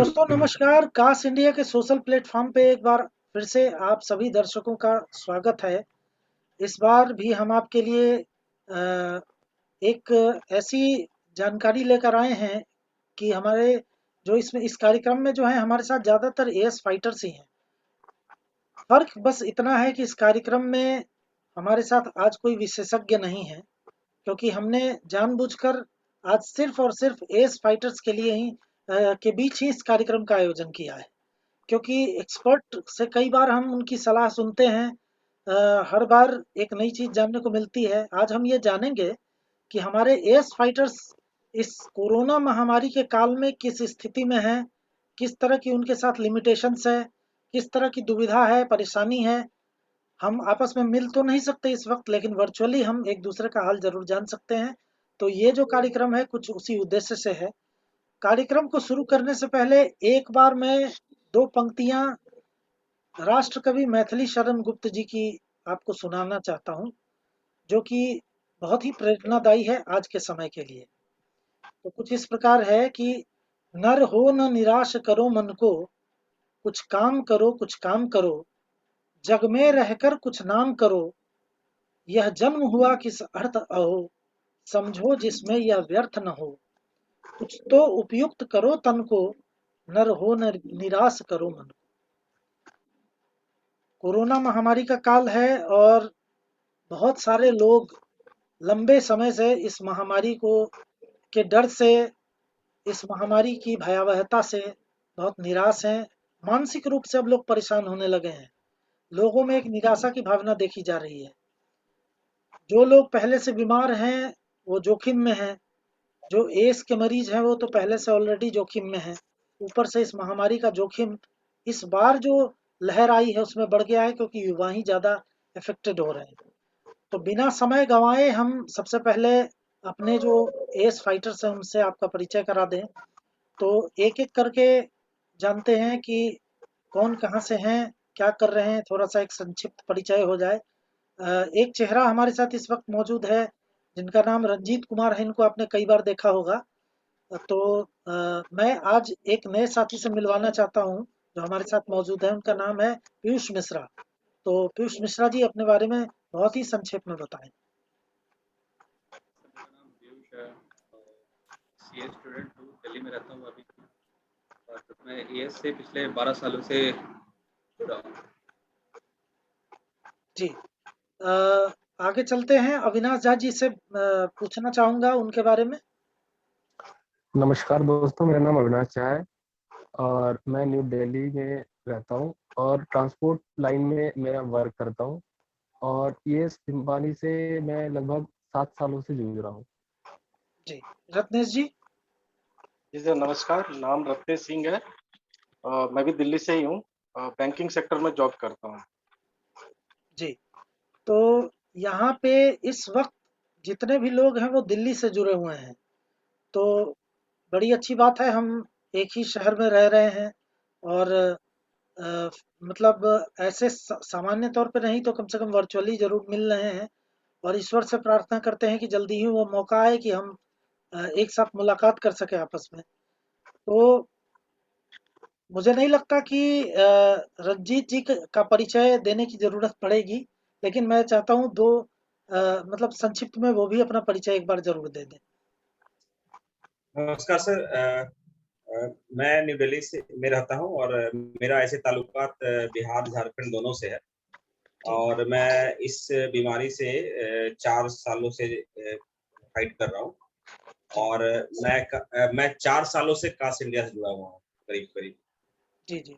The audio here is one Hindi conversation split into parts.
दोस्तों नमस्कार। कास्ट इंडिया के सोशल प्लेटफॉर्म पे एक बार फिर से आप सभी दर्शकों का स्वागत है। इस बार भी हम आपके लिए एक ऐसी जानकारी लेकर आए हैं कि हमारे जो इसमें इस कार्यक्रम में जो है हमारे साथ ज़्यादातर एएस फाइटर्स ही हैं। फर्क बस इतना है कि इस कार्यक्रम में हमारे साथ आज कोई विशेषज्ञ नहीं है, क्योंकि हमने जानबूझकर आज सिर्फ और सिर्फ एएस फाइटर्स के लिए ही के बीच ही इस कार्यक्रम का आयोजन किया है। क्योंकि एक्सपर्ट से कई बार हम उनकी सलाह सुनते हैं। हर बार एक नई चीज जानने को मिलती है। आज हम ये जानेंगे कि हमारे एएस फाइटर्स इस कोरोना महामारी के काल में किस स्थिति में हैं, किस तरह की उनके साथ लिमिटेशंस है, किस तरह की दुविधा है, परेशानी है। हम आपस में मिल तो नहीं सकते इस वक्त, लेकिन वर्चुअली हम एक दूसरे का हाल जरूर जान सकते हैं। तो ये जो कार्यक्रम है कुछ उसी उद्देश्य से है। कार्यक्रम को शुरू करने से पहले एक बार मैं दो पंक्तियां राष्ट्रकवि मैथिली शरण गुप्त जी की आपको सुनाना चाहता हूँ, जो कि बहुत ही प्रेरणादायी है आज के समय के लिए। तो कुछ इस प्रकार है कि नर हो न निराश करो मन को, कुछ काम करो कुछ काम करो, जग में रहकर कुछ नाम करो, यह जन्म हुआ किस अर्थ अहो, समझो जिसमें यह व्यर्थ न हो, कुछ तो उपयुक्त करो तन को, नर हो न निराश करो मन को। कोरोना महामारी का काल है और बहुत सारे लोग लंबे समय से इस महामारी को के डर से, इस महामारी की भयावहता से बहुत निराश हैं। मानसिक रूप से अब लोग परेशान होने लगे हैं। लोगों में एक निराशा की भावना देखी जा रही है। जो लोग पहले से बीमार हैं वो जोखिम में हैं। जो एड्स के मरीज हैं वो तो पहले से ऑलरेडी जोखिम में हैं। ऊपर से इस महामारी का जोखिम इस बार जो लहर आई है उसमें बढ़ गया है, क्योंकि युवा ही ज़्यादा इफेक्टेड हो रहे हैं। तो बिना समय गंवाए हम सबसे पहले अपने जो एस फाइटर्स हैं उनसे आपका परिचय करा दें। तो एक एक करके जानते हैं कि कौन कहाँ से हैं, क्या कर रहे हैं। थोड़ा सा एक संक्षिप्त परिचय हो जाए। एक चेहरा हमारे साथ इस वक्त मौजूद है जिनका नाम रंजीत कुमार है। इनको आपने कई बार देखा होगा। तो मैं आज एक नए साथी से मिलवाना चाहता हूँ जो हमारे साथ मौजूद है। उनका नाम है पीयूष मिश्रा। तो पीयूष मिश्रा जी अपने बारे में बहुत ही संक्षेप में बताएं। मेरा नाम पीयूष है और सीए स्टूडेंट हूँ। दिल्ली में रहता हूँ अभी और मैं एएस से पिछले 12 सालों से जुड़ा हूँ। जी। आगे चलते हैं। अविनाश झा जी से पूछना चाहूंगा उनके बारे में। नमस्कार दोस्तों, मेरा नाम अविनाश झा है और मैं न्यू दिल्ली में रहता हूँ और ट्रांसपोर्ट लाइन में मेरा वर्क करता हूँ और ये सिम्बानी से मैं लगभग 7 सालों से जूझ रहा हूँ। जी। रत्नेश जी। जी सर नमस्कार, नाम रत्नेश सिंह है। मैं भी दिल्ली से ही हूँ। बैंकिंग सेक्टर में जॉब करता हूँ। जी। तो यहाँ पे इस वक्त जितने भी लोग हैं वो दिल्ली से जुड़े हुए हैं। तो बड़ी अच्छी बात है, हम एक ही शहर में रह रहे हैं। और मतलब ऐसे सामान्य तौर पे नहीं तो कम से कम वर्चुअली जरूर मिल रहे हैं। और ईश्वर से प्रार्थना करते हैं कि जल्दी ही वो मौका आए कि हम एक साथ मुलाकात कर सके आपस में। तो मुझे नहीं लगता कि रंजीत जी का परिचय देने की जरूरत पड़ेगी, लेकिन मैं चाहता हूँ दो मतलब संक्षिप्त में वो भी अपना परिचय एक बार जरूर दे दें। नमस्कार सर। मैं न्यू दिल्ली से में रहता हूँ और मेरा ऐसे ताल्लुकात बिहार झारखंड दोनों से है। और मैं इस बीमारी से 4 सालों से फाइट कर रहा हूँ और मैं 4 सालों से कास्ट इंडिया से जुड़ा हुआ हूँ करीब करीब। जी जी,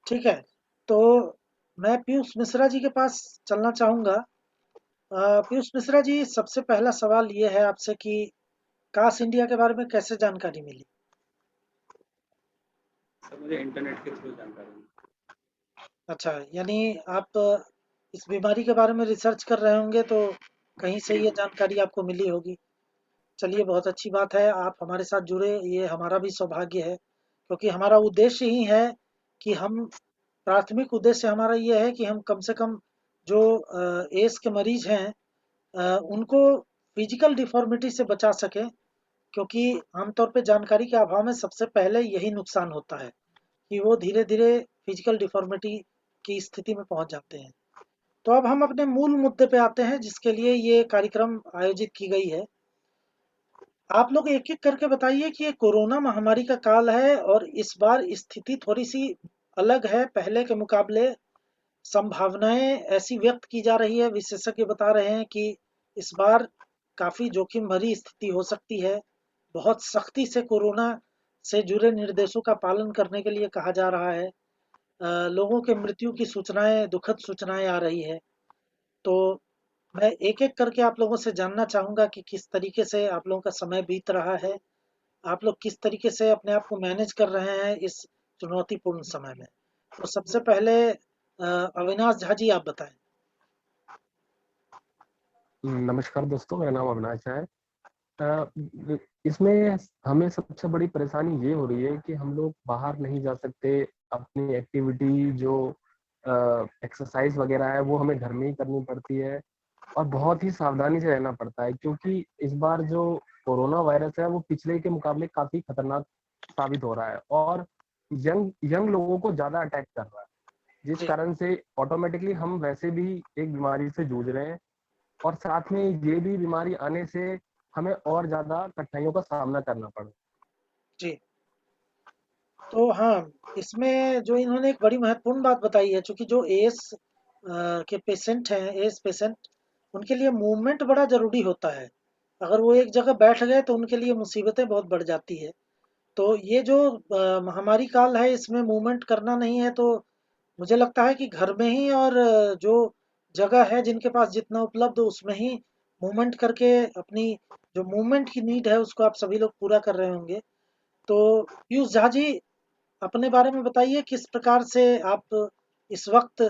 ठीक है। तो मैं पीयूष मिश्रा जी के पास चलना चाहूँगा। पीयूष मिश्रा जी, सबसे पहला सवाल ये है आपसे कि कास्ट इंडिया के बारे में कैसे जानकारी मिली? सर मुझे इंटरनेट के थ्रू जानकारी मिली। अच्छा, यानी आप इस बीमारी के बारे में रिसर्च कर रहे होंगे तो कहीं से ये जानकारी आपको मिली होगी। चलिए, बहुत अच्छी बात है आप हमारे साथ जुड़े, ये हमारा भी सौभाग्य है। क्योंकि हमारा उद्देश्य ही है कि हम प्राथमिक उद्देश्य हमारा ये है कि हम कम से कम जो एड्स के मरीज हैं उनको फिजिकल डिफॉर्मिटी से बचा सकें। क्योंकि आमतौर पे जानकारी के अभाव में सबसे पहले यही नुकसान होता है कि वो धीरे-धीरे फिजिकल डिफ़ॉर्मिटी की स्थिति में पहुँच जाते हैं। तो अब हम अपने मूल मुद्दे पे आते हैं जिसके लिए ये कार्यक्रम आयोजित की गई है। आप लोग एक-एक करके बताइए कि ये कोरोना महामारी का काल है और इस बार स्थिति थोड़ी-सी अलग है पहले के मुकाबले। संभावनाएँ ऐसी व्यक्त की जा रही है, विशेषज्ञ बता रहे हैं कि इस बार काफ़ी जोखिम भरी स्थिति हो सकती है। बहुत सख्ती से कोरोना से जुड़े निर्देशों का पालन करने के लिए कहा जा रहा है। लोगों के मृत्यु की सूचनाएँ, दुखद सूचनाएँ आ रही है। तो मैं एक-एक करके आप लोगों से जानना चाहूँगा कि किस तरीके से आप लोगों का समय बीत रहा है? आप लोग किस तरीके से अपने आप को मैनेज कर रहे हैं इस चुनौतीपूर्ण समय में? तो सबसे पहले अविनाश झा जी आप बताएँ। नमस्कार दोस्तों, मेरा नाम अविनाश है। इसमें हमें सबसे बड़ी परेशानी ये हो रही है कि हम लोग बाहर नहीं जा सकते। अपनी एक्टिविटी जो एक्सरसाइज वगैरह है वो हमें घर में ही करनी पड़ती है और बहुत ही सावधानी से रहना पड़ता है, क्योंकि इस बार जो कोरोना वायरस है वो पिछले के मुकाबले काफी खतरनाक साबित हो रहा है और यंग यंग लोगों को ज्यादा अटैक कर रहा है, जिस जी, कारण से ऑटोमेटिकली हम वैसे भी एक बीमारी से जूझ रहे हैं और साथ में ये भी बीमारी आने से हमें और ज़्यादा कठिनाइयों का सामना करना पड़ा। जी। तो हाँ, इसमें जो इन्होंने एक बड़ी महत्वपूर्ण बात बताई है, चूँकि जो एएस के पेशेंट हैं, एएस पेशेंट, उनके लिए मूवमेंट बड़ा ज़रूरी होता है। अगर वो एक जगह बैठ गए तो उनके लिए मुसीबतें बहुत बढ़ जाती है। तो ये जो महामारी काल है इसमें मूवमेंट करना नहीं है तो मुझे लगता है कि घर में ही और जो जगह है जिनके पास जितना उपलब्ध हो उसमें ही मूवमेंट करके अपनी जो मूवमेंट की नीड है उसको आप सभी लोग पूरा कर रहे होंगे। तो पीयूष झा जी अपने बारे में बताइए किस प्रकार से आप इस वक्त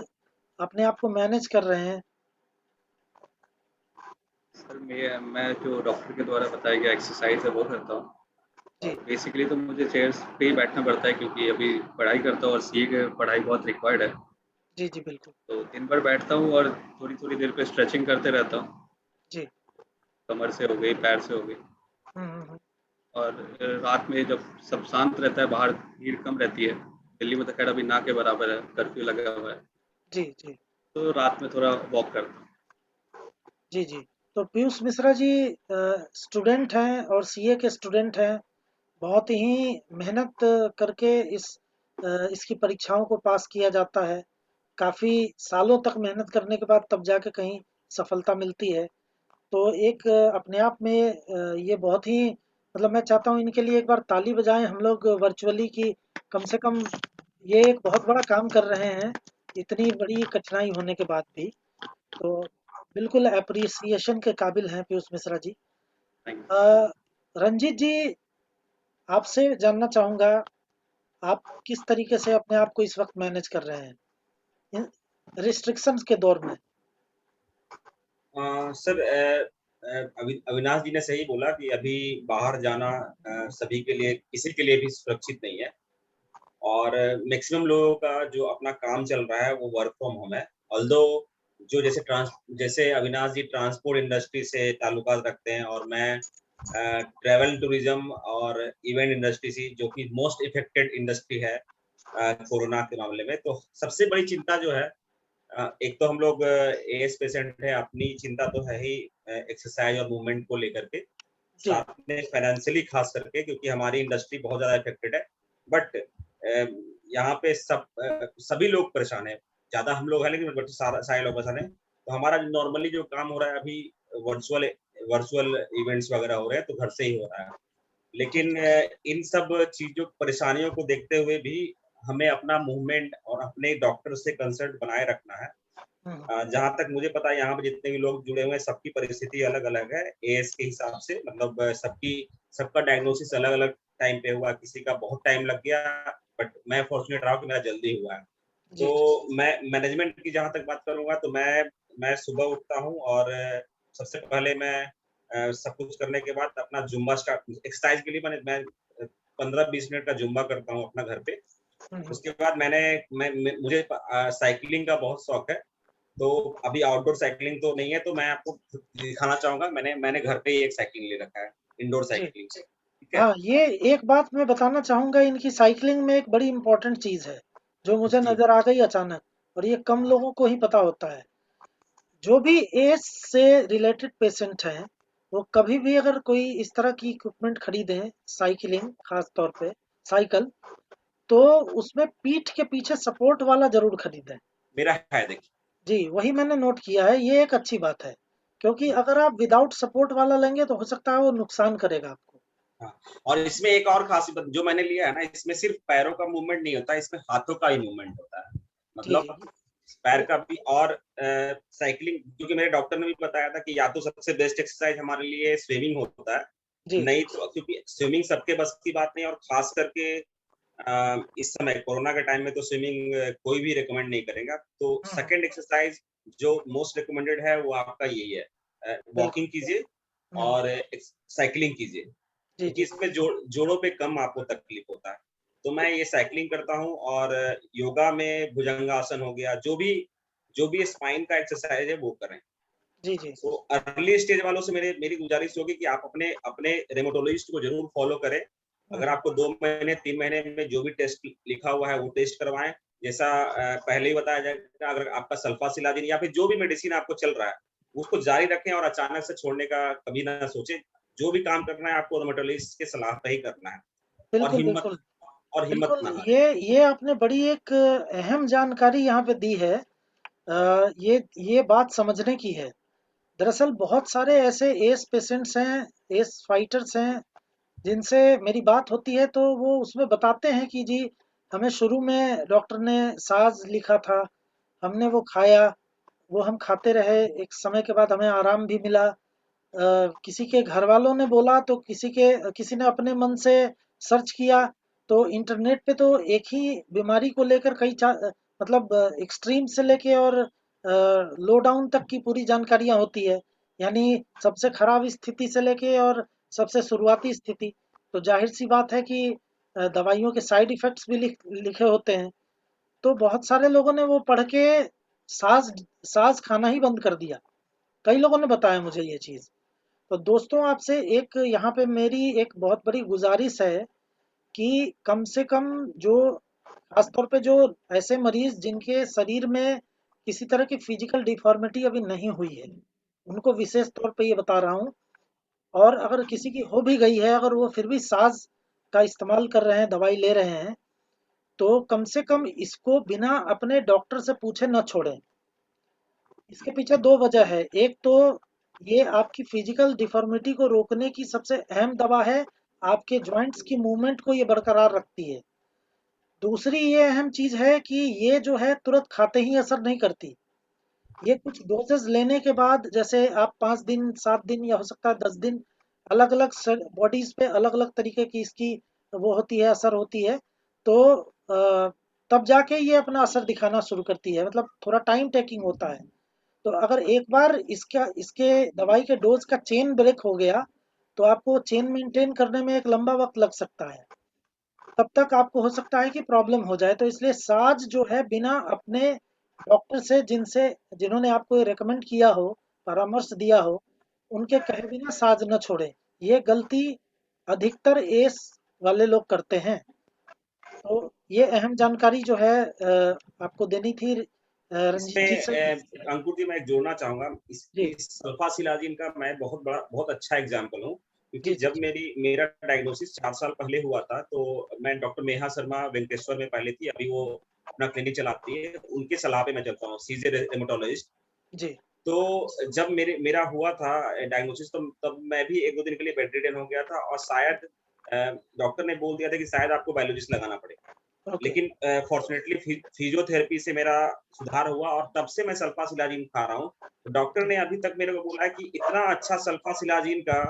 अपने आप को मैनेज कर रहे हैं? सर मैं जो डॉक्टर के द्वारा बताया गया एक्सरसाइज है वो करता हूँ जी, और बेसिकली तो मुझे चेयर्स पे ही बैठना पड़ता है क्योंकि अभी पढ़ाई करता हूँ और सीए की पढ़ाई बहुत रिक्वायर्ड है। जी, जी, बिल्कुल। तो दिन भर बैठता हूँ और थोड़ी-थोड़ी देर पे स्ट्रेचिंग करते रहता हूँ। जी। कमर से हो गई, पैर से हो गई हुँ, हुँ, हुँ। और रात में जब सब शांत रहता है, बाहर भीड़ कम रहती है। दिल्ली में तो खैर अभी ना के बराबर है, कर्फ्यू लगा हुआ है। जी, जी। तो रात में थोड़ा वॉक करता हूँ। जी, जी। तो पीयूष मिश्रा जी स्टूडेंट हैं और सीए के स्टूडेंट हैं। बहुत ही मेहनत करके इसकी परीक्षाओं को पास किया जाता है। काफ़ी सालों तक मेहनत करने के बाद तब जाके कहीं सफलता मिलती है। तो एक अपने आप में ये बहुत ही मतलब मैं चाहता हूँ इनके लिए एक बार ताली बजाएँ हम लोग वर्चुअली कि कम से कम ये एक बहुत बड़ा काम कर रहे हैं, इतनी बड़ी कठिनाई होने के बाद भी। तो बिल्कुल एप्रिसिएशन के काबिल हैं पीयूष मिश्रा जी। Thank you. अ, रंजीत जी आपसे जानना चाहूँगा, आप किस तरीके से अपने आप को इस वक़्त मैनेज कर रहे हैं? इन रिस्ट्रिक्शंस के दौर में? सर अविनाश जी ने सही बोला कि अभी बाहर जाना सभी के लिए किसी के लिए भी सुरक्षित नहीं है और मैक्सिमम लोगों का जो अपना काम चल रहा है वो वर्क फ्रॉम होम है। ऑल्दो जो जैसे अविनाश जी ट्रांसपोर्ट इंडस्ट्री से ताल्लुकात रखते हैं और मैं ट्रैवल टूरिज्म और इवेंट इंडस्ट्री से जो कि मोस्ट इफेक्टेड इंडस्ट्री है कोरोना के मामले में। तो सबसे बड़ी चिंता जो है एक तो हम लोग एएस पेशेंट है, अपनी चिंता तो है ही एक्सरसाइज और मूवमेंट को लेकर के, जी, साथ में फाइनेंशियली खास करके क्योंकि हमारी इंडस्ट्री बहुत ज़्यादा इफेक्टेड है। बट यहाँ पे सभी लोग परेशान हैं, ज़्यादा हम लोग हैं लेकिन बट सारे लोग परेशान हैं। तो हमारा नॉर्मली जो काम हो रहा है अभी वर्चुअल वर्चुअल इवेंट्स वगैरह हो रहे हैं, तो घर से ही हो रहा है। जी, लेकिन इन सब चीज़ों परेशानियों को देखते हुए भी हमें अपना मूवमेंट और अपने डॉक्टर से कंसल्ट बनाए रखना है। हुँ, हुँ। जहाँ तक मुझे पता है यहाँ पे जितने भी लोग जुड़े हुए हैं सबकी परिस्थिति अलग-अलग है। एज के हिसाब से मतलब सबका डायग्नोसिस अलग-अलग टाइम पे हुआ, किसी का बहुत टाइम लग गया बट मैं फॉर्च्यूनेट रहा हूँ कि मेरा जल्दी हुआ है। जी, जी, तो मैं मैनेजमेंट की जहाँ तक बात करूँगा तो मैं सुबह उठता हूँ और सबसे पहले मैं सब कुछ करने के बाद अपना ज़ुम्बा स्टार्ट एक्सरसाइज के लिए मैं 15-20 मिनट का ज़ुम्बा करता हूँ अपना घर पे। हुँ, हुँ। उसके बाद मुझे साइक्लिंग का बहुत शौक है। तो अभी आउटडोर साइक्लिंग तो नहीं है, तो मैं आपको दिखाना चाहूँगा। मैंने मैंने घर पे ही एक साइक्लिंग ले रखा है, इंडोर जी, साइक्लिंग। ठीक है। हाँ, ये एक बात मैं बताना चाहूँगा, इनकी साइक्लिंग में एक बड़ी इम्पोर्टेंट चीज़ है, जो मुझे जी नज़र आ गई अचानक, और ये कम हाँ लोगों को ही पता होता है। जो भी एज से रिलेटेड पेशेंट हैं, वो कभी भी अगर कोई इस तरह की इक्विपमेंट खरीदें, साइकिलिंग खास तौर पे साइकिल, तो उसमें पीठ के पीछे सपोर्ट वाला ज़रूर खरीदें। मेरा है, देखिए। जी, वही मैंने नोट किया है, ये एक अच्छी बात है, क्योंकि जी अगर आप विदाउट सपोर्ट वाला लेंगे तो हो सकता है वो नुकसान करेगा आपको। हाँ। और इसमें एक और खास बात जो मैंने लिया है ना, इसमें सिर्फ पैरों का मूवमेंट नहीं होता, इसमें हाथों का ही मूवमेंट होता है। जी, मतलब जी। पैर ये का भी। और साइकिलिंग, क्योंकि मेरे डॉक्टर ने भी बताया था कि या तो सबसे बेस्ट एक्सरसाइज हमारे लिए स्विमिंग होता है, जी, नहीं तो, क्योंकि स्विमिंग सबके बस की बात नहीं, और खास करके इस समय कोरोना के टाइम में तो स्विमिंग कोई भी रिकमेंड नहीं करेगा। तो हुँ, सेकंड एक्सरसाइज जो मोस्ट रिकमेंडेड है वो आपका यही है, बिल्कुल। वॉकिंग कीजिए हुँ, और साइकिलिंग कीजिए, जी, क्योंकि जी। इसमें जोड़ों पे कम आपको तकलीफ होता है। तो मैं ये साइकिलिंग करता हूँ, और योगा में भुजंगासन हो गया, जो भी स्पाइन का एक्सरसाइज है वो करें। जी, जी। तो अर्ली स्टेज वालों से मेरी गुजारिश होगी कि आप अपने अपने रेमेटोलॉजिस्ट को जरूर फॉलो करें। हुँ, अगर आपको 2 महीने 3 महीने में जो भी टेस्ट लिखा हुआ है वो टेस्ट करवाएं। जैसा पहले ही बताया जाएगा, अगर आपका सल्फासिलाजिन या फिर जो भी मेडिसिन आपको चल रहा है उसको जारी रखें, और अचानक से छोड़ने का कभी ना सोचें। जो भी काम करना है आपको रेमेटोलॉजिस्ट के सलाह पे ही करना है, और बिल्कुल, हिम्मत बिल्कुल। हिम्मत बिल्कुल, ना हारें। ये आपने बड़ी एक अहम जानकारी यहाँ पे दी है। ये बात समझने की है। दरअसल बहुत सारे ऐसे एज पेशेंट्स हैं, एज फाइटर्स हैं, जिनसे मेरी बात होती है तो वो उसमें बताते हैं कि जी, हमें शुरू में डॉक्टर ने साज़ लिखा था, हमने वो खाया, वो हम खाते रहे, एक समय के बाद हमें आराम भी मिला। किसी के घर वालों ने बोला तो किसी ने अपने मन से सर्च किया, तो इंटरनेट पे तो एक ही बीमारी को लेकर मतलब एक्सट्रीम से लेके और लो डाउन तक की पूरी जानकारियां होती है, यानी सबसे खराब स्थिति से लेके और सबसे शुरुआती स्थिति। तो जाहिर सी बात है कि दवाइयों के साइड इफेक्ट्स भी लिखे होते हैं। तो बहुत सारे लोगों ने वो पढ़ के साज साज खाना ही बंद कर दिया। कई लोगों ने बताया मुझे ये चीज़। तो दोस्तों, आपसे एक यहाँ पे मेरी एक बहुत बड़ी गुजारिश है कि कम से कम जो खासतौर पे जो ऐसे मरीज जिनके शरीर में किसी तरह की फिजिकल डिफॉर्मिटी अभी नहीं हुई है, उनको विशेष तौर पे ये बता रहा हूँ। और अगर किसी की हो भी गई है, अगर वो फिर भी साज का इस्तेमाल कर रहे हैं, दवाई ले रहे हैं, तो कम से कम इसको बिना अपने डॉक्टर से पूछे न छोड़ें। इसके पीछे दो वजह है। एक तो ये आपकी फिजिकल डिफॉर्मिटी को रोकने की सबसे अहम दवा है, आपके जॉइंट्स की मूवमेंट को ये बरकरार रखती है। दूसरी ये अहम चीज है कि ये जो है तुरंत खाते ही असर नहीं करती। ये कुछ डोजेस लेने के बाद, जैसे आप 5 दिन 7 दिन या हो सकता है 10 दिन, अलग अलग बॉडीज पे अलग अलग तरीके की इसकी वो होती है, असर होती है। तो तब जाके ये अपना असर दिखाना शुरू करती है, मतलब थोड़ा टाइम टेकिंग होता है। तो अगर एक बार इसके दवाई के डोज का चेन ब्रेक हो गया, तो आपको चेन मेंटेन करने में एक लंबा वक्त लग सकता है। तब तक आपको हो सकता है कि प्रॉब्लम हो जाए। तो इसलिए साज जो है, बिना अपने डॉक्टर से जिन्होंने आपको ये रेकमेंड किया हो, परामर्श दिया हो, उनके कहे बिना साज न छोड़े। ये गलती अधिकतर एस वाले लोग करते हैं। तो ये अहम जानकारी जो है आपको देनी थी रंजीत जी इसमें से। अंकुर जी, मैं जोड़ना चाहूंगा जी, इस सल्फासिलाजिन का। मैं बहुत अच्छा एग्जाम्पल हूँ, क्योंकि जी, जी, जब मेरा डायग्नोसिस 4 साल पहले हुआ था, तो मैं डॉक्टर नेहा शर्मा वेंकटेश्वर में पहले थी, अभी वो अपना क्लिनिक चलाती है, उनके सलाह पे मैं चलता हूँ, सीजे रेमेटोलॉजिस्ट। जी, तो जब मेरा हुआ था डायग्नोसिस, तो तब मैं भी 1-2 दिन के लिए बेड रिडन हो गया था, और शायद डॉक्टर ने बोल दिया था कि शायद आपको बायोलॉजिस्ट लगाना पड़ेगा। ओके। लेकिन फॉर्चुनेटली फिजियोथेरेपी से मेरा सुधार हुआ, और तब से मैं सल्फासिलाजिन खा रहा हूँ। तो डॉक्टर ने अभी तक मेरे को बोला है कि इतना अच्छा सल्फासिलाजिन का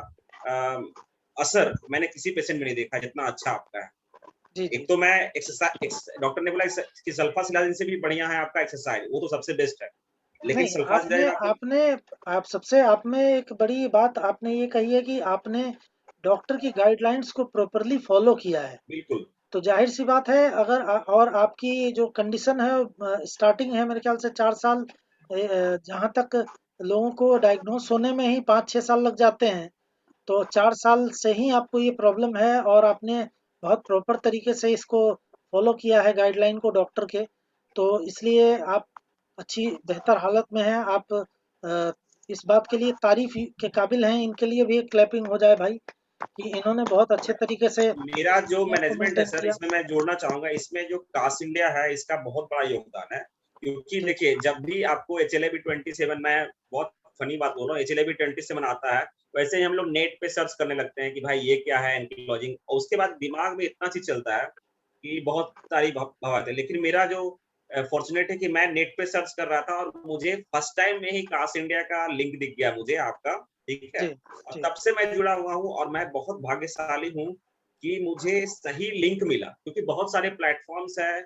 असर मैंने किसी पेशेंट में नहीं देखा जितना अच्छा आपका है। जी, एक जी। तो मैं डॉक्टर ने बोला कि सल्फासिलाजिन से भी बढ़िया है आपका एक्सरसाइज, वो तो सबसे बेस्ट है। लेकिन नहीं, आपने सल्फासिलाजिन आपको आपने आप में एक बड़ी बात आपने ये कही है कि आपने डॉक्टर की गाइडलाइंस को प्रॉपर्ली फॉलो किया है। बिल्कुल। तो जाहिर सी बात है, अगर और आपकी जो कंडीशन है, स्टार्टिंग है मेरे ख्याल से 4 साल, जहाँ तक लोगों को डायग्नोस होने में ही 5-6 साल लग जाते हैं। तो 4 साल से ही आपको ये प्रॉब्लम है और आपने बहुत प्रॉपर तरीके से इसको फॉलो किया है गाइडलाइन को डॉक्टर के, तो इसलिए आप अच्छी बेहतर हालत में हैं। आप इस बात के लिए तारीफ़ के काबिल हैं, इनके लिए भी एक क्लैपिंग हो जाए भाई कि इन्होंने बहुत अच्छे तरीके से मेरा जो चीज़ों को मैनेजमेंट है मेंटेन सर, किया। इसमें मैं जोड़ना चाहूंगा, इसमें जो कास्ट इंडिया है इसका बहुत बड़ा योगदान है। क्योंकि जी, देखिए, जब भी आपको HLAB27, मैं बहुत फनी बात बोल रहा हूँ, HLAB27 आता है, वैसे ही हम लोग नेट पे सर्च करने लगते हैं कि भाई ये क्या है एंकिलोजिंग, और उसके बाद दिमाग में इतना चीज चलता है कि बहुत सारी भाव आते हैं। लेकिन मेरा जो फॉर्चुनेट है कि मैं नेट पे सर्च कर रहा था और मुझे फर्स्ट टाइम में ही कास्ट इंडिया का लिंक दिख गया मुझे आपका, ठीक है। जी, और जी, तब से मैं जुड़ा हुआ हूँ और मैं बहुत भाग्यशाली हूँ कि मुझे सही लिंक मिला, क्योंकि बहुत सारे प्लेटफॉर्म्स हैं,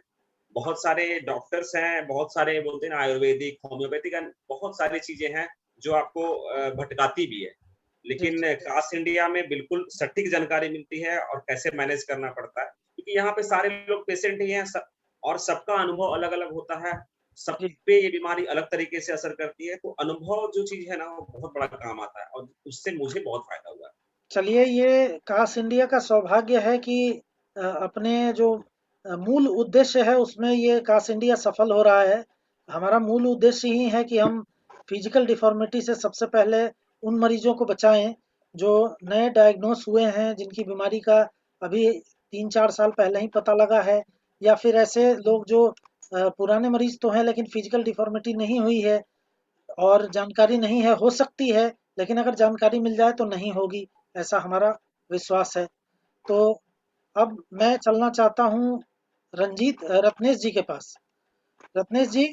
बहुत सारे डॉक्टर्स हैं, बहुत सारे बोलते हैं ना आयुर्वेदिक, होम्योपैथिक, बहुत सारी चीजें हैं जो आपको भटकाती भी है। जी, लेकिन जी, कास्ट इंडिया में बिल्कुल सटीक जानकारी मिलती है और कैसे मैनेज करना पड़ता है, क्योंकि यहाँ पे सारे लोग पेशेंट ही हैं, और सबका अनुभव अलग-अलग होता है, सब जी। पे ये बीमारी अलग तरीके से असर करती है, तो अनुभव जो चीज़ है ना, वो बहुत बड़ा काम आता है और उससे मुझे बहुत फ़ायदा हुआ है। चलिए, ये कास्ट इंडिया का सौभाग्य है कि अपने जो मूल उद्देश्य है उसमें ये कास्ट इंडिया सफल हो रहा है। हमारा मूल उद्देश्य ही है कि हम फिजिकल डिफॉर्मिटी से सबसे पहले उन मरीजों को बचाएं जो नए डायग्नोस हुए हैं, जिनकी बीमारी का अभी 3-4 साल पहले ही पता लगा है, या फिर ऐसे लोग जो पुराने मरीज तो हैं लेकिन फिजिकल डिफॉर्मिटी नहीं हुई है और जानकारी नहीं है, हो सकती है, लेकिन अगर जानकारी मिल जाए तो नहीं होगी, ऐसा हमारा विश्वास है। तो अब मैं चलना चाहता हूँ रत्नेश जी के पास। रत्नेश जी,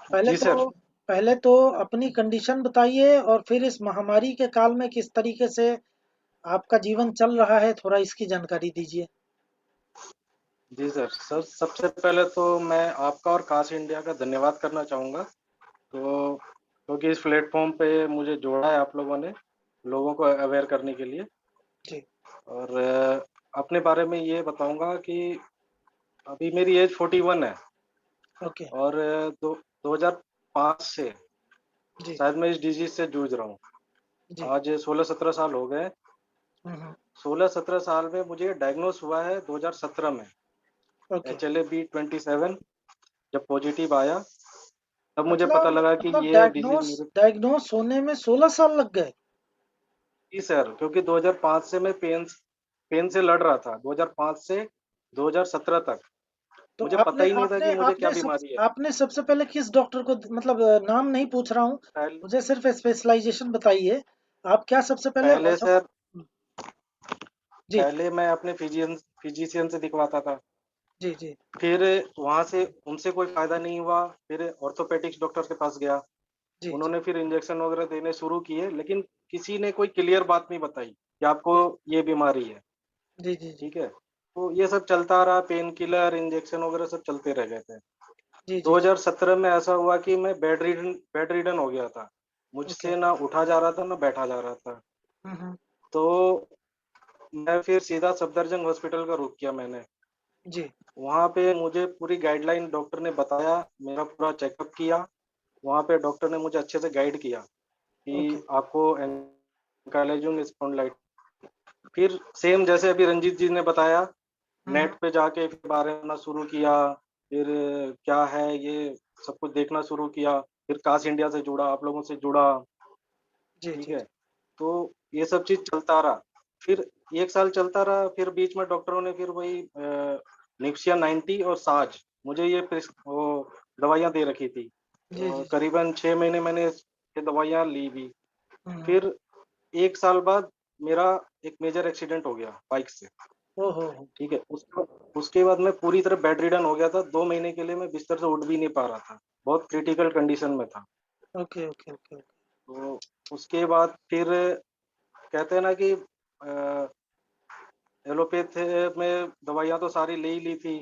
पहले जी तो सर। पहले तो अपनी कंडीशन बताइए और फिर इस महामारी के काल में किस तरीके से आपका जीवन चल रहा है, थोड़ा इसकी जानकारी दीजिए। जी सर, सबसे पहले तो मैं आपका और कास्ट इंडिया का धन्यवाद करना चाहूँगा। तो क्योंकि इस प्लेटफॉर्म पे मुझे जोड़ा है आप लोगों ने, लोगों को अवेयर करने के लिए। जी, और अपने बारे में ये बताऊँगा कि अभी मेरी एज 41 है ओके, और 2005 से जी, शायद मैं इस डिजीज़ से जूझ रहा हूँ। जी, आज 16-17 साल हो गए। हुँ, 16-17 साल में मुझे डायग्नोस हुआ है 2017 में, ओके। HLA-B27 जब पॉजिटिव आया, तब मुझे पता मतलब लगा कि मतलब ये डिजीज़ डायग्नोस मेरे। डायग्नोस होने में 16 साल लग गए? जी सर, क्योंकि 2005 से मैं पेन से लड़ रहा था, 2005 से 2017 तक। तो मुझे पता आपने ही नहीं था आपने कि मुझे क्या आपने सब बीमारी है। आपने सबसे पहले किस डॉक्टर को मतलब नाम नहीं पूछ रहा हूँ, पहले मुझे सिर्फ स्पेशलाइजेशन बताइए। आप क्या सबसे पहले पहले ऑर्थो? सर जी, पहले मैं अपने फिजिशियन से दिखवाता था। जी, जी, फिर वहाँ से उनसे कोई फ़ायदा नहीं हुआ, फिर ऑर्थोपेडिक्स डॉक्टर के पास गया। जी, जी, उन्होंने फिर इंजेक्शन वगैरह देने शुरू किए, लेकिन किसी ने कोई क्लियर बात नहीं बताई कि आपको जी, ये बीमारी है, जी, जी, जी, ठीक है? तो ये सब चलता रहा, पेन किलर, इंजेक्शन वगैरह सब चलते रह गए थे। जी, जी, जी, 2017 में ऐसा हुआ कि मैं बेड रिडन हो गया था। ओके, मुझसे ना उठा जा रहा था, ना बैठा जा रहा था। हुँ, तो मैं फिर सीधा सफदरजंग हॉस्पिटल का रुख किया मैंने। जी, वहाँ पे मुझे पूरी गाइडलाइन डॉक्टर ने बताया, मेरा पूरा चेकअप किया। वहाँ पे डॉक्टर ने मुझे अच्छे से गाइड किया ओके, कि आपको एंकाइलोजिंग स्पॉन्डिलाइटिस। फिर सेम जैसे अभी रंजीत जी ने बताया, हुँ, नेट पे जाके फिर बारे में शुरू किया, फिर क्या है ये सब कुछ देखना शुरू किया, फिर कास्ट इंडिया से जुड़ा, आप लोगों से जुड़ा, जी, ठीक जी, है? तो ये सब चीज़ चलता रहा। फिर 1 साल चलता रहा, फिर बीच में डॉक्टरों ने फिर वही निप्सिया 90 और साज, मुझे ये वो दवाइयाँ दे रखी थी। जी, जी, जी, करीबन 6 महीने मैंने ये दवाइयाँ ली भी। हुँ, फिर 1 साल बाद मेरा एक मेजर एक्सीडेंट हो गया बाइक से, ओह हो! ठीक है? उसके बाद मैं पूरी तरह बेड रिडन हो गया था, 2 महीने के लिए मैं बिस्तर से उठ भी नहीं पा रहा था। बहुत क्रिटिकल कंडीशन में था। ओके, ओके, ओके, ओके, तो उसके बाद फिर कहते हैं ना कि एलोपैथ में दवाइयाँ तो सारी ले ही ली थी।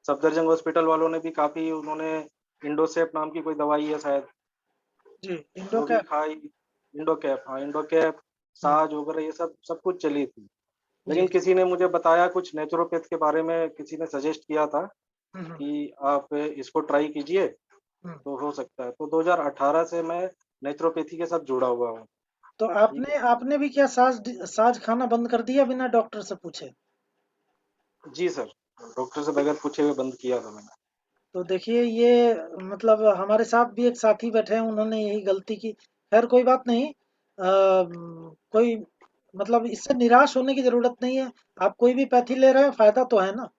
सफदरजंग हॉस्पिटल वालों ने भी काफ़ी, उन्होंने इंडोसेप नाम की कोई दवाई है शायद, जी, वो भी इंडोकैप, खाई। इंडोकैप, हाँ, इंडोकैप, हुँ, साज वगैरह ये सब सब कुछ चली थी। जी, लेकिन जी, किसी ने मुझे बताया, कुछ नेचुरोपैथ के बारे में किसी ने सजेस्ट किया था हुँ, कि आप इसको ट्राई कीजिए, हुँ, तो हो सकता है। तो 2018 से मैं नेचुरोपैथी के साथ जुड़ा हुआ हूँ। तो आपने आपने भी क्या साज खाना बंद कर दिया बिना डॉक्टर से पूछे? जी सर, डॉक्टर से बगैर पूछे हुए बंद किया था मैंने। तो देखिए ये मतलब हमारे साथ भी एक साथी बैठे हैं, उन्होंने यही गलती की। खैर कोई बात नहीं, कोई मतलब इससे निराश होने की जरूरत नहीं है। आप कोई भी पैथी ले रहे हो, फायदा तो है ना।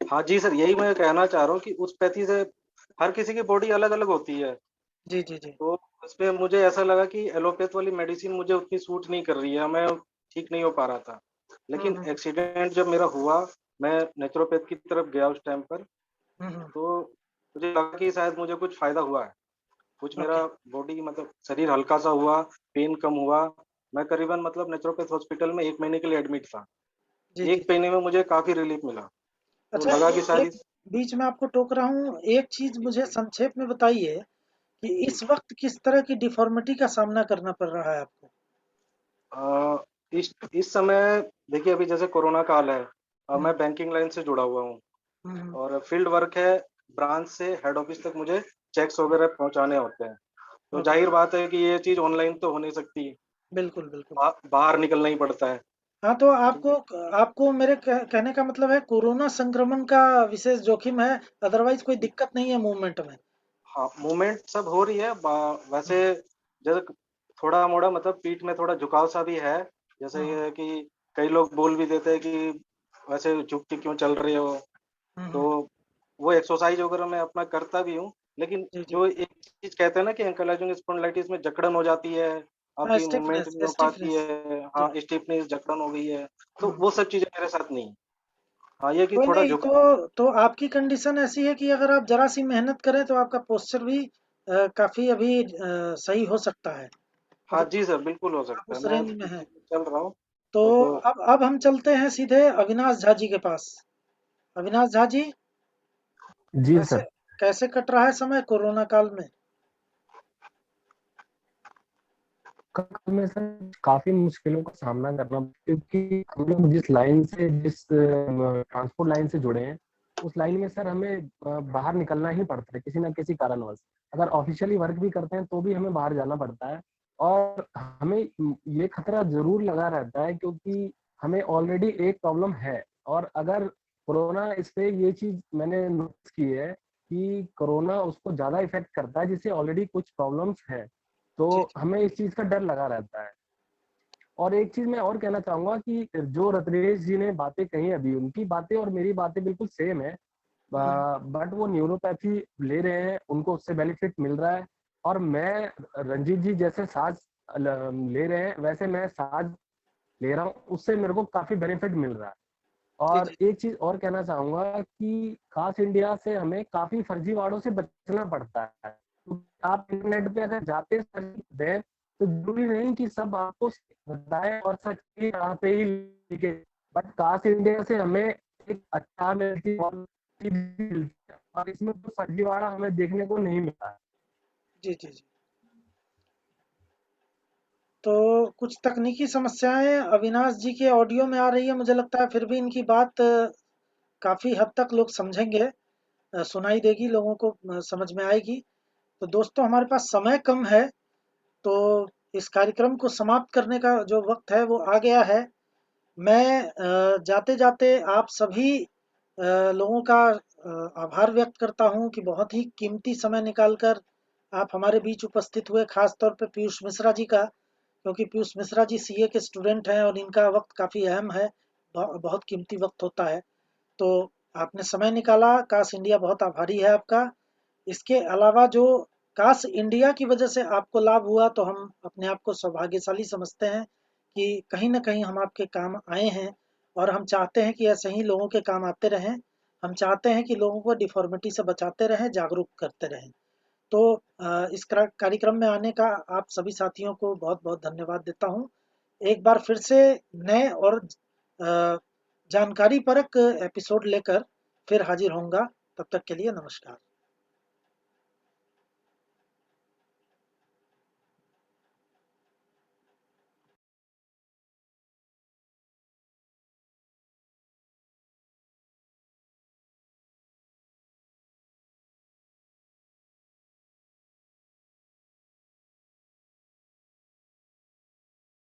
हाँ जी सर, यही मैं कहना चाह रहा हूँ कि उस पैथी से हर किसी की बॉडी अलग अलग होती है। जी जी जी। तो उसमें मुझे ऐसा लगा कि एलोपैथ वाली मेडिसिन मुझे उतनी सूट नहीं कर रही है, मैं ठीक नहीं हो पा रहा था। लेकिन हम्म एक्सीडेंट जब मेरा हुआ, मैं नेचुरोपैथ की तरफ गया उस टाइम पर, हम्म। तो मुझे लगा कि शायद मुझे कुछ फायदा हुआ है, कुछ ओके। मेरा बॉडी मतलब शरीर हल्का सा हुआ, पेन कम हुआ। मैं करीबन मतलब नेचुरोपैथ हॉस्पिटल में 1 महीने के लिए एडमिट था। जी जी 1 जी। महीने में मुझे काफ़ी रिलीफ मिला, तो अच्छा, लगा कि शायद एक बीच में आपको टोक रहा हूँ, एक चीज मुझे संक्षेप में बताइए कि जी। इस वक्त किस तरह की डिफॉर्मिटी का सामना करना पड़ रहा है आपको? अ, इस समय देखिए अभी जैसे कोरोना काल है, हम्म मैं बैंकिंग लाइन से जुड़ा हुआ हूँ हम्म। और फील्ड वर्क है, ब्रांच से हेड ऑफिस तक मुझे चेक्स वगैरह पहुँचाने होते हैं। तो ओके। ज़ाहिर बात है कि ये चीज़ ऑनलाइन तो हो नहीं सकती, बिल्कुल बिल्कुल। बाहर निकलना ही पड़ता है। हाँ, तो ठीक आपको है। आपको मेरे कहने का मतलब है कोरोना संक्रमण का विशेष जोखिम है, अदरवाइज कोई दिक्कत नहीं है मूवमेंट में। हाँ, मूवमेंट सब हो रही है वैसे हम्म जैसे थोड़ा मोड़ा मतलब पीठ में थोड़ा झुकाव सा भी है। जैसे हम्म ये है कि कई लोग बोल भी देते हैं कि वैसे झुक के क्यों चल रहे हो। तो हम्म। वो एक्सरसाइज वगैरह मैं अपना करता भी हूँ, लेकिन जी जी। जो एक चीज कहते हैं ना कि एंकलाइजिंग स्पॉन्डिलाइटिस में जकड़न हो जाती है, हाँ, आपकी मूवमेंट स्टिफनेस नहीं हो पाती स्टिफनेस। है। जी। हाँ, स्टिफनेस जकड़न हो गई है, तो हम्म। वो सब चीजें मेरे साथ नहीं है। हाँ, ये कि कोई थोड़ा नहीं, झुकाव। तो आपकी कंडीशन ऐसी है कि अगर आप जरा सी मेहनत करें तो आपका पोस्चर भी काफी अभी सही हो सकता है। हाँ मतलब जी सर, बिल्कुल हो आप सकता है, उस मैं रेंज में उसी हैं। चीज पे चल रहा हूँ। तो तो अब हम चलते हैं सीधे अविनाश झा जी के पास। अविनाश झा जी, जी कैसे सर। कैसे कट रहा है समय कोरोना काल में? कल में सर काफी मुश्किलों का सामना करना, क्योंकि हम लोग जिस ट्रांसपोर्ट लाइन से जुड़े हैं, उस लाइन में सर हमें बाहर निकलना ही पड़ता है किसी ना किसी कारणवश। अगर ऑफिशियली वर्क भी करते हैं तो भी हमें बाहर जाना पड़ता है। और हमें ये खतरा जरूर लगा रहता है, क्योंकि हमें ऑलरेडी एक प्रॉब्लम है। और अगर कोरोना, इस पे ये चीज मैंने नोटिस की है कि कोरोना उसको ज्यादा इफेक्ट करता है जिससे ऑलरेडी कुछ प्रॉब्लम्स है। तो जी जी। हमें इस चीज का डर लगा रहता है। और एक चीज मैं और कहना चाहूंगा कि जो रत्नेश जी ने बातें कही अभी, उनकी बातें और मेरी बातें बिल्कुल सेम है। हम्म। बट वो न्यूरोपैथी ले रहे हैं, उनको उससे बेनिफिट मिल रहा है। और मैं, रंजीत जी जैसे साज ले रहे हैं वैसे मैं साज ले रहा हूँ, उससे मेरे को काफी बेनिफिट मिल रहा है। जी और जी। एक चीज और कहना चाहूंगा कि खास इंडिया से हमें काफी फर्जीवाड़ों से बचना पड़ता है। तो आप इंटरनेट पे अगर जाते सर्च दें तो जरूरी नहीं कि सब आपको बताए और सच ही यहाँ पे ही लिखे। बट खास इंडिया से हमें एक अच्छा मिलती है, और इसमें कोई फर्जीवाड़ा हमें देखने को नहीं मिलता है। जी जी जी। तो कुछ तकनीकी समस्याएं अविनाश जी के ऑडियो में आ रही है, मुझे लगता है। फिर भी इनकी बात काफी हद तक लोग समझेंगे, सुनाई देगी लोगों को, समझ में आएगी। तो दोस्तों, हमारे पास समय कम है, तो इस कार्यक्रम को समाप्त करने का जो वक्त है वो आ गया है। मैं जाते जाते आप सभी लोगों का आभार व्यक्त करता हूं कि बहुत ही कीमती समय निकालकर आप हमारे बीच उपस्थित हुए। खास तौर पे पीयूष मिश्रा जी का, क्योंकि पीयूष मिश्रा जी सीए के स्टूडेंट हैं और इनका वक्त काफ़ी अहम है, बहुत कीमती वक्त होता है। तो आपने समय निकाला, काश इंडिया बहुत आभारी है आपका। इसके अलावा जो काश इंडिया की वजह से आपको लाभ हुआ, तो हम अपने आप को सौभाग्यशाली समझते हैं कि कहीं ना कहीं हम आपके काम आए हैं। और हम चाहते हैं कि ऐसे ही लोगों के काम आते रहें। हम चाहते हैं कि लोगों को डिफॉर्मिटी से बचाते रहें, जागरूक करते रहें। तो इस कार्यक्रम में आने का आप सभी साथियों को बहुत बहुत धन्यवाद देता हूँ। एक बार फिर से नए और जानकारी परक एपिसोड लेकर फिर हाजिर होऊंगा। तब तक के लिए नमस्कार।